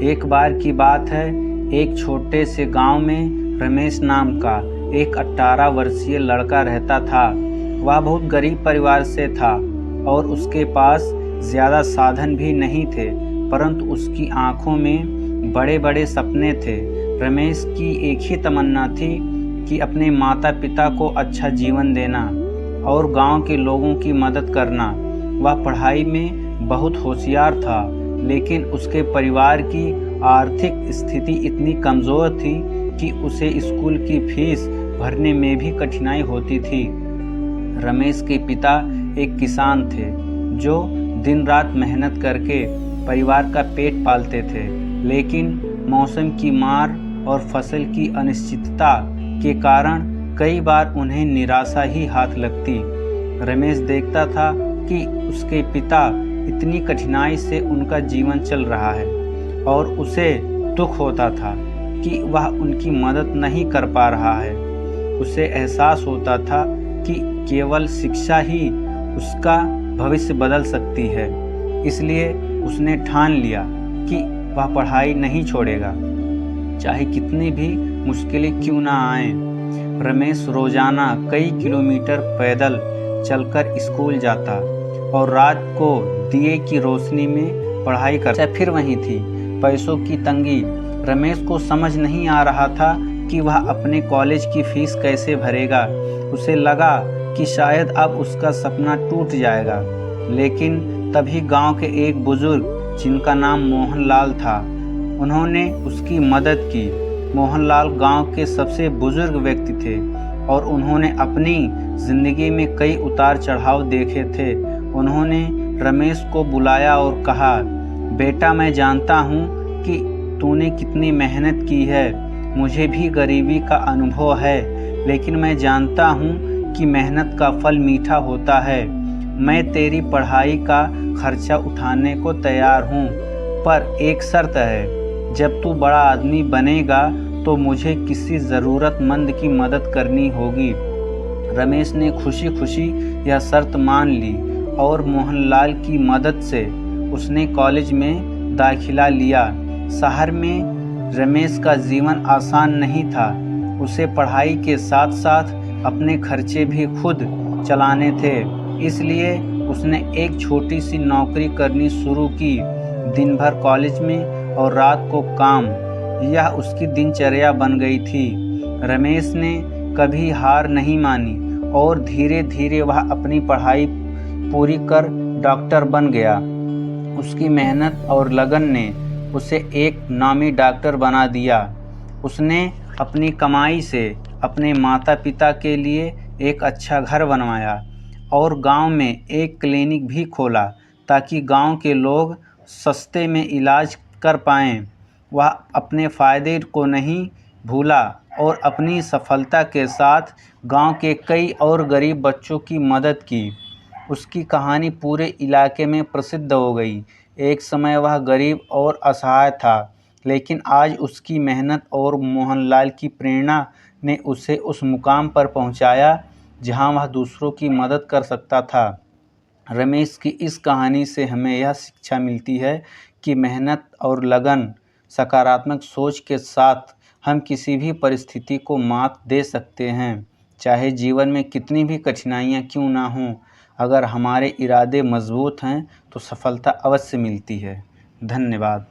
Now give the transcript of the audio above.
एक बार की बात है, एक छोटे से गांव में रमेश नाम का एक 18 वर्षीय लड़का रहता था। वह बहुत गरीब परिवार से था और उसके पास ज़्यादा साधन भी नहीं थे, परंतु उसकी आंखों में बड़े बड़े सपने थे। रमेश की एक ही तमन्ना थी कि अपने माता पिता को अच्छा जीवन देना और गांव के लोगों की मदद करना। वह पढ़ाई में बहुत होशियार था, लेकिन उसके परिवार की आर्थिक स्थिति इतनी कमज़ोर थी कि उसे स्कूल की फीस भरने में भी कठिनाई होती थी। रमेश के पिता एक किसान थे जो दिन रात मेहनत करके परिवार का पेट पालते थे, लेकिन मौसम की मार और फसल की अनिश्चितता के कारण कई बार उन्हें निराशा ही हाथ लगती। रमेश देखता था कि उसके पिता इतनी कठिनाई से उनका जीवन चल रहा है और उसे दुख होता था कि वह उनकी मदद नहीं कर पा रहा है। उसे एहसास होता था कि केवल शिक्षा ही उसका भविष्य बदल सकती है। इसलिए उसने ठान लिया कि वह पढ़ाई नहीं छोड़ेगा, चाहे कितनी भी मुश्किलें क्यों ना आएं। रमेश रोजाना कई किलोमीटर पैदल चलकर स्कूल जाता और रात को दिए की रोशनी में पढ़ाई करता। फिर वहीं थी पैसों की तंगी। रमेश को समझ नहीं आ रहा था कि वह अपने कॉलेज की फीस कैसे भरेगा। उसे लगा कि शायद अब उसका सपना टूट जाएगा, लेकिन तभी गांव के एक बुजुर्ग जिनका नाम मोहनलाल था, उन्होंने उसकी मदद की। मोहनलाल गांव के सबसे बुजुर्ग व्यक्ति थे और उन्होंने अपनी ज़िंदगी में कई उतार चढ़ाव देखे थे। उन्होंने रमेश को बुलाया और कहा, बेटा, मैं जानता हूँ कि तूने कितनी मेहनत की है। मुझे भी गरीबी का अनुभव है, लेकिन मैं जानता हूँ कि मेहनत का फल मीठा होता है। मैं तेरी पढ़ाई का खर्चा उठाने को तैयार हूँ, पर एक शर्त है, जब तू बड़ा आदमी बनेगा तो मुझे किसी ज़रूरतमंद की मदद करनी होगी। रमेश ने खुशी खुशी यह शर्त मान ली और मोहनलाल की मदद से उसने कॉलेज में दाखिला लिया। शहर में रमेश का जीवन आसान नहीं था। उसे पढ़ाई के साथ साथ अपने खर्चे भी खुद चलाने थे, इसलिए उसने एक छोटी सी नौकरी करनी शुरू की। दिन भर कॉलेज में और रात को काम, यह उसकी दिनचर्या बन गई थी। रमेश ने कभी हार नहीं मानी और धीरे धीरे वह अपनी पढ़ाई पूरी कर डॉक्टर बन गया। उसकी मेहनत और लगन ने उसे एक नामी डॉक्टर बना दिया। उसने अपनी कमाई से अपने माता पिता के लिए एक अच्छा घर बनवाया और गांव में एक क्लिनिक भी खोला ताकि गांव के लोग सस्ते में इलाज कर पाएं। वह अपने फ़ायदे को नहीं भूला और अपनी सफलता के साथ गांव के कई और गरीब बच्चों की मदद की। उसकी कहानी पूरे इलाके में प्रसिद्ध हो गई। एक समय वह गरीब और असहाय था, लेकिन आज उसकी मेहनत और मोहनलाल की प्रेरणा ने उसे उस मुकाम पर पहुंचाया जहां वह दूसरों की मदद कर सकता था। रमेश की इस कहानी से हमें यह शिक्षा मिलती है कि मेहनत और लगन, सकारात्मक सोच के साथ हम किसी भी परिस्थिति को मात दे सकते हैं। चाहे जीवन में कितनी भी कठिनाइयाँ क्यों ना हों, अगर हमारे इरादे मजबूत हैं तो सफलता अवश्य मिलती है। धन्यवाद।